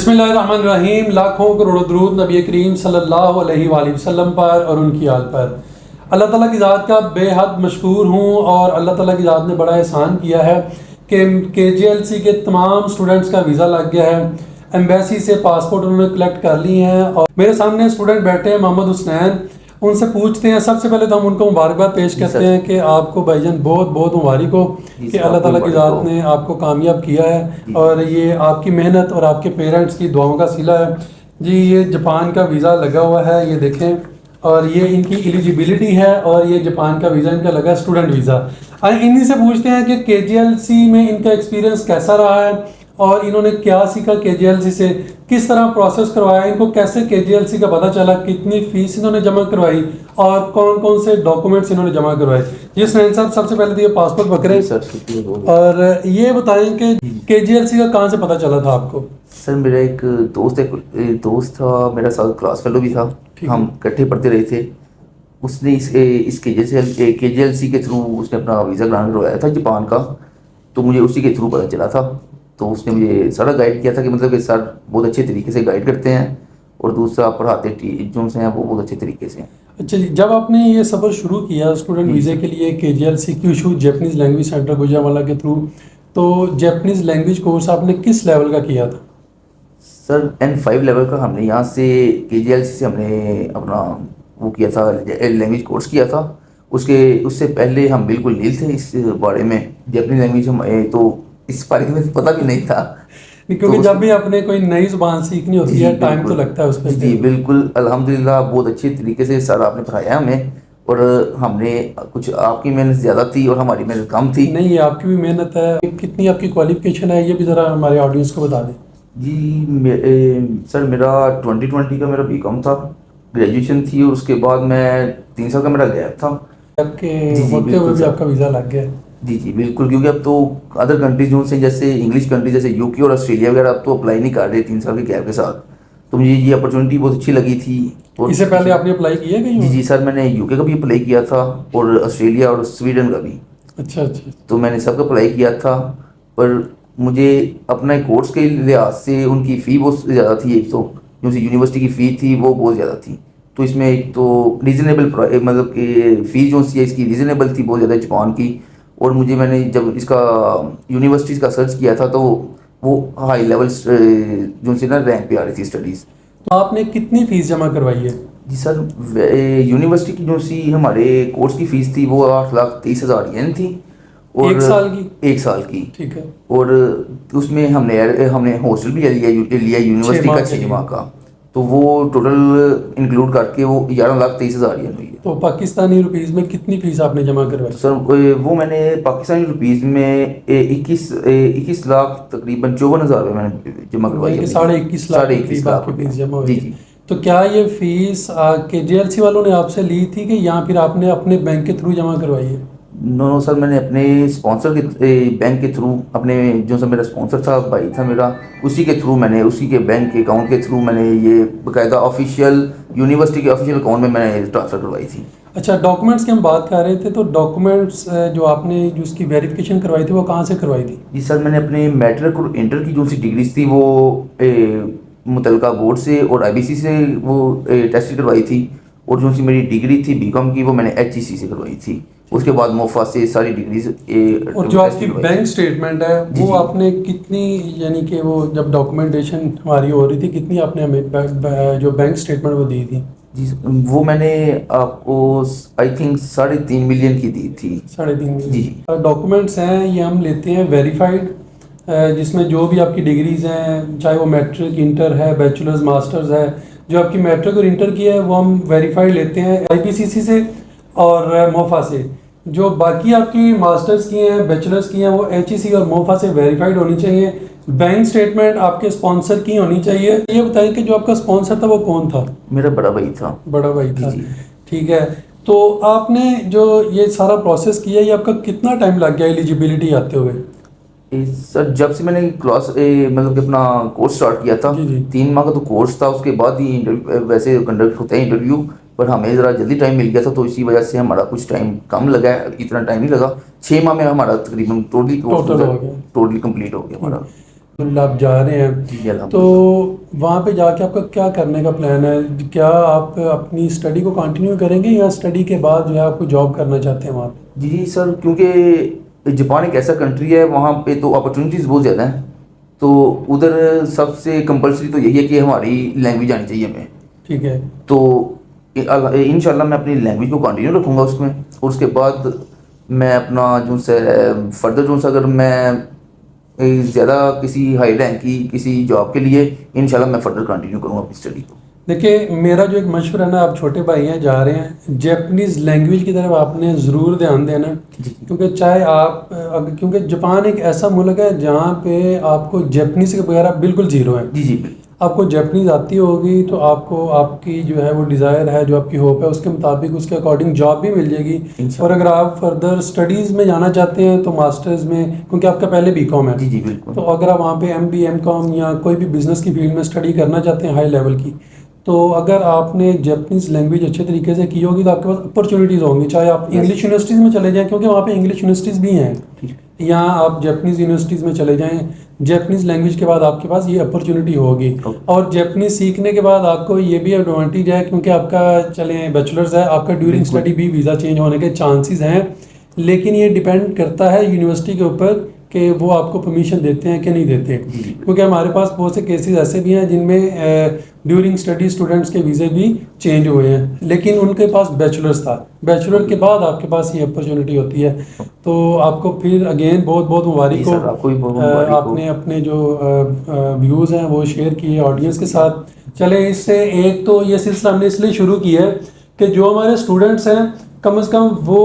बिस्मिल्लाहिर्रहमानिर्रहीम। लाखों करोड़ों दरूद नबी करीम सल्लल्लाहु अलैहि वसल्लम पर और उनकी आल पर। अल्लाह ताला की ज़ात का बेहद मशकूर हूँ और अल्लाह ताला की ज़ात ने बड़ा एहसान किया है कि KJLC के तमाम स्टूडेंट्स का वीज़ा लग गया है। एम्बेसी से पासपोर्ट उन्होंने कलेक्ट कर लिए हैं और मेरे सामने स्टूडेंट बैठे हैं मोहम्मद हुसनैन। उनसे पूछते हैं, सबसे पहले तो हम उनको मुबारकबाद पेश करते हैं कि आपको भाईजान बहुत बहुत मुबारक हो कि अल्लाह ताला की ज़ात ने आपको कामयाब किया है और ये आपकी मेहनत और आपके पेरेंट्स की दुआओं का सिला है जी। ये जापान का वीज़ा लगा हुआ है, ये देखें, और ये इनकी एलिजिबिलिटी है और ये जापान का वीज़ा इनका लगा स्टूडेंट वीज़ा। इन्हीं से पूछते हैं कि KJLC में इनका एक्सपीरियंस कैसा रहा है और इन्होंने क्या सीखा KJLC से, किस तरह प्रोसेस करवाया, इनको कैसे KJLC का पता चला, कितनी फीस इन्होंने जमा करवाई और कौन कौन से डॉक्यूमेंट्स इन्होंने जमा करवाए। जी सुनैन साहब, सबसे पहले तो ये पासपोर्ट पकड़े और ये बताएं कि KJLC का कहाँ से पता चला था आपको? सर मेरा एक दोस्त था, मेरा साथ क्लास फेलो भी था, हम इकट्ठे पढ़ते रहे थे। उसने इस KJLC के थ्रू उसने अपना वीज़ा ग्रांट करवाया था जापान का, तो मुझे उसी के थ्रू पता चला था। तो उसने मुझे सारा गाइड किया था कि मतलब कि सर बहुत अच्छे तरीके से गाइड करते हैं और दूसरा पढ़ाते टीचर्स हैं वो बहुत अच्छे तरीके से। अच्छा जी, जब आपने ये सफ़र शुरू किया स्टूडेंट वीज़े के लिए KJLC Kyushu Japanese language centre Gujranwala के थ्रू, तो जापानीज़ लैंग्वेज कोर्स आपने किस लेवल का किया था? सर N5 लेवल का हमने यहाँ से KJLC से हमने अपना वो किया था, लैंग्वेज कोर्स किया था। उससे पहले हम बिल्कुल नील थे इस बारे में, जापानी लैंग्वेज हम तो इस बारे में पता भी नहीं था, क्योंकि जब भी आपने कोई नई जुबान सीखनी होती है टाइम तो लगता है उस पर। जी बिल्कुल, अल्हम्दुलिल्लाह बहुत अच्छे तरीके से सर आपने पढ़ाया हमें, और हमने कुछ आपकी मेहनत ज़्यादा थी और हमारी मेहनत कम थी। नहीं, ये आपकी भी मेहनत है। कितनी आपकी क्वालिफिकेशन है ये भी ज़रा हमारे ऑडियंस को बता दें। जी सर मेरा 2020 का मेरा BCom था, ग्रेजुएशन थी, और उसके बाद मैं 3 साल का मेरा गैप था। आपके होते हुए भी आपका वीज़ा लग गया? जी बिल्कुल, क्योंकि अब तो अदर कंट्रीज जो से जैसे इंग्लिश कंट्री जैसे UK और ऑस्ट्रेलिया वगैरह अब तो अप्लाई नहीं कर रहे 3 साल के गैप के साथ, तो मुझे ये अपॉर्चुनिटी बहुत अच्छी लगी थी। और इससे पहले आपने अप्लाई किया कहीं? जी सर, मैंने UK का भी अप्लाई किया था और ऑस्ट्रेलिया और स्वीडन का भी। अच्छा, तो मैंने सबका अप्लाई किया था, पर मुझे अपने कोर्स के लिहाज से उनकी फ़ी बहुत ज़्यादा थी। एक तो जो सी यूनिवर्सिटी की फ़ी थी वो बहुत ज़्यादा थी, तो इसमें एक तो रीज़नेबल मतलब कि फ़ी जो सी है इसकी रीज़नेबल थी बहुत ज़्यादा जापान की। और मैंने जब इसका यूनिवर्सिटीज़ का सर्च किया था तो वो हाई लेवल जो सी ना रैंक पे आ रही थी स्टडीज़। तो आपने कितनी फ़ीस जमा करवाई है? जी सर, यूनिवर्सिटी की जो सी हमारे कोर्स की फ़ीस थी वो 8,30,000 येन थी, और एक साल की? एक साल की, ठीक है। और उसमें हमने हॉस्टल भी लिया यूनिवर्सिटी का 6 माह का, तो वो टोटल इंक्लूड करके वो 11,23,000 येन हुई है। तो पाकिस्तानी रुपीज़ में कितनी फ़ीस आपने जमा करवाई? तो सर वो मैंने पाकिस्तानी रुपीज़ में 21 लाख तकरीबन 54,000 रुपये मैंने जमा करवाई है। 21.5 लाख की फीस जमा हुई। जी। तो क्या ये फ़ीस KJLC वालों ने आपसे ली थी कि या फिर आपने अपने बैंक के थ्रू जमा करवाई है? नो सर, मैंने अपने स्पॉन्सर के बैंक के थ्रू, अपने जो सर मेरा स्पॉन्सर था भाई था मेरा, उसी के थ्रू मैंने उसी के बैंक के अकाउंट के थ्रू मैंने ये बाकायदा ऑफिशियल यूनिवर्सिटी के ऑफिशियल अकाउंट में मैंने ट्रांसफ़र करवाई थी। अच्छा, डॉक्यूमेंट्स की हम बात कर रहे थे, तो डॉक्यूमेंट्स जो आपने जो उसकी वेरिफिकेशन करवाई थी वो कहाँ से करवाई थी? जी सर, मैंने अपने मैट्रिक और इंटर की जो सी डिग्रीज थी वो मुतलका बोर्ड से और IBC से वो टेस्ट करवाई थी, और जो सी मेरी डिग्री थी BCom की वो मैंने HEC से करवाई थी। उसके बाद मोफा से सारी डिग्रीज। और जो आपकी बैंक स्टेटमेंट है वो आपने कितनी, यानी कि वो जब डॉक्यूमेंटेशन हमारी हो रही थी कितनी आपने हमें जो बैंक स्टेटमेंट वो दी थी? जी वो मैंने आपको आई थिंक 3.5 मिलियन की दी थी। 3.5 मिलियन जी। डॉक्यूमेंट्स हैं ये हम लेते हैं वेरीफाइड, जिसमें जो भी आपकी डिग्रीज़ हैं, चाहे वो मैट्रिक, इंटर है, बैचलर्स, मास्टर्स है, जो आपकी मैट्रिक और इंटर की है वो हम वेरीफाइड लेते हैं IPCC से और मोफा से। जो बाकी आपकी मास्टर्स की हैं, बैचलर्स की हैं, वो HEC और मोफा से वेरीफाइड होनी चाहिए। बैंक स्टेटमेंट आपके स्पॉन्सर की होनी चाहिए। ये बताएं कि जो आपका स्पॉन्सर था वो कौन था? मेरा बड़ा भाई था। बड़ा भाई था, ठीक है। तो आपने जो ये सारा प्रोसेस किया, ये आपका कितना टाइम लग गया एलिजिबिलिटी आते हुए? सर जब से मैंने क्लास मतलब कि अपना कोर्स स्टार्ट किया था, 3 माह का तो कोर्स था, उसके बाद ही वैसे कंडक्ट होते हैं इंटरव्यू, पर हमें ज़रा जल्दी टाइम मिल गया था, तो इसी वजह से हमारा कुछ टाइम कम लगा है, इतना टाइम नहीं लगा। 6 माह में हमारा तकरीबन टोटली कंप्लीट हो गया हमारा। आप जा रहे हैं, तो वहाँ पे जाके आपका क्या करने का प्लान है? क्या आप अपनी स्टडी को कंटिन्यू करेंगे या स्टडी के बाद जो है आपको जॉब करना चाहते हैं वहाँ पे? जी सर, क्योंकि जापान एक ऐसा कंट्री है, वहाँ पे तो अपॉर्चुनिटीज़ बहुत ज़्यादा हैं, तो उधर सबसे कंपलसरी तो यही है कि हमारी लैंग्वेज आनी चाहिए हमें। ठीक है। तो इंशाल्लाह मैं अपनी लैंग्वेज को कंटिन्यू रखूँगा उसमें, और उसके बाद मैं अपना जो से फर्दर जो सा अगर मैं ज़्यादा किसी हाई रैंक की किसी जॉब के लिए इंशाल्लाह मैं फर्दर कंटिन्यू करूँगा अपनी स्टडी को। देखिए, मेरा जो एक मशवरा है ना, आप छोटे भाई हैं, जा रहे हैं, जैपनीज़ लैंग्वेज की तरफ आपने ज़रूर ध्यान देना, क्योंकि चाहे आप क्योंकि जापान एक ऐसा मुल्क है जहाँ पे आपको जैपनीज़ के बगैर आप बिल्कुल ज़ीरो है। जी जी। आपको जैपनीज़ आती होगी तो आपको आपकी जो है वो डिज़ायर है, जो आपकी होप है, उसके मुताबिक उसके अकॉर्डिंग जॉब भी मिल जाएगी। और अगर आप फर्दर स्टडीज़ में जाना चाहते हैं तो मास्टर्स में, क्योंकि आपका पहले बीकॉम है, जी जी बिल्कुल, तो अगर आप वहाँ पे एमबी एमकॉम या कोई भी बिज़नेस की फील्ड में स्टडी करना चाहते हैं हाई लेवल की, तो अगर आपने जैपनीज़ लैंग्वेज अच्छे तरीके से की होगी तो आपके पास अपॉर्चुनिटीज़ होंगी। चाहे आप इंग्लिश यूनिवर्सिटीज़ में चले जाएँ, क्योंकि वहाँ पे इंग्लिश यूनिवर्सिटीज़ भी हैं, या आप जैपनीज़ यूनिवर्सिटीज़ में चले जाएँ, जैपनीज़ लैंग्वेज के बाद आपके पास ये अपॉर्चुनिटी होगी। और जैपनीज़ सीखने के बाद आपको ये भी एडवांटेज है, क्योंकि आपका चलें बैचलर्स है, आपका ड्यूरिंग स्टडी भी वीज़ा चेंज होने के चांसेस हैं, लेकिन ये डिपेंड करता है यूनिवर्सिटी के ऊपर कि वो आपको परमिशन देते हैं कि नहीं देते। क्योंकि हमारे पास बहुत से केसेस ऐसे भी हैं जिनमें ड्यूरिंग स्टडी स्टूडेंट्स के वीज़े भी चेंज हुए हैं, लेकिन उनके पास बैचलर्स था, बैचलर के बाद आपके पास ये अपॉर्चुनिटी होती है। तो आपको फिर अगेन बहुत बहुत मुबारक हो, आपने अपने जो व्यूज़ हैं वो शेयर किए ऑडियंस के साथ। चले, इससे एक तो ये सिलसिला हमने इसलिए शुरू किया है कि जो हमारे स्टूडेंट्स हैं कम से कम वो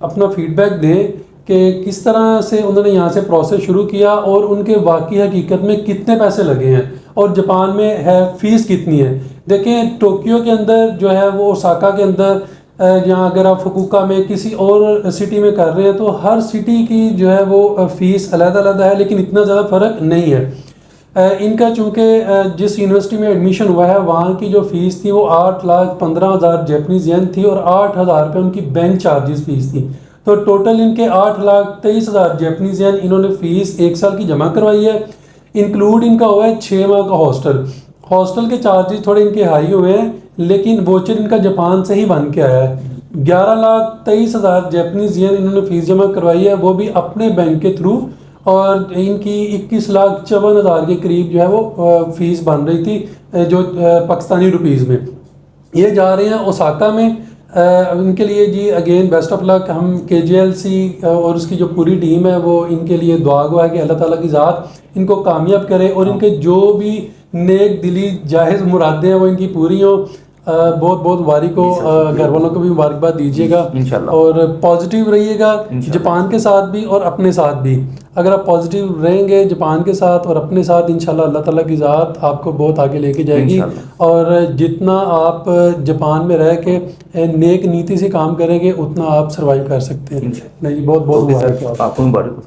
अपना फीडबैक दें कि किस तरह से उन्होंने यहाँ से प्रोसेस शुरू किया और उनके वाकई हकीकत में कितने पैसे लगे हैं और जापान में है फ़ीस कितनी है। देखें, टोक्यो के अंदर जो है वो, ओसाका के अंदर, यहाँ अगर आप फुकुओका में किसी और सिटी में कर रहे हैं तो हर सिटी की जो है वो फ़ीस अलग-अलग है, लेकिन इतना ज़्यादा फ़र्क नहीं है। इनका चूँकि जिस यूनिवर्सिटी में एडमिशन हुआ है वहाँ की जो फ़ीस थी वो 8,15,000 जैपनीज़ येन थी और 8,000 रुपये उनकी बैंक चार्जेस फ़ीस थी। तो टोटल इनके 8,23,000 जैपनीज़ येन इन्होंने फ़ीस 1 साल की जमा करवाई है। इंक्लूड इनका हुआ है 6 माह का हॉस्टल के चार्जेस थोड़े इनके हाई हुए हैं, लेकिन वोचर इनका जापान से ही बन के आया है। 11,23,000 जैपनीज़ येन इन्होंने फ़ीस जमा करवाई है, वो भी अपने बैंक के थ्रू, और इनकी 21,54,000 के करीब जो है वो फ़ीस बन रही थी जो पाकिस्तानी रुपीज़ में। ये जा रहे हैं ओसाका में। इनके लिए जी अगेन बेस्ट ऑफ लक। हम KJLC और उसकी जो पूरी टीम है वो इनके लिए दुआ है कि अल्लाह ताला की ज़ात इनको कामयाब करे और इनके जो भी नेक दिली जायज़ मुरादें हैं वो इनकी पूरी हों। बहुत बहुत मुबारक हो, घर वालों को भी मुबारकबाद दीजिएगा और पॉजिटिव रहिएगा जापान के साथ भी और अपने साथ भी। अगर आप पॉजिटिव रहेंगे जापान के साथ और अपने साथ, इंशाल्लाह अल्लाह ताला की ज़ात आपको बहुत आगे लेके जाएगी। और जितना आप जापान में रह के नेक नीति से काम करेंगे उतना आप सर्वाइव कर सकते हैं। नहीं, बहुत बहुत मुबारक।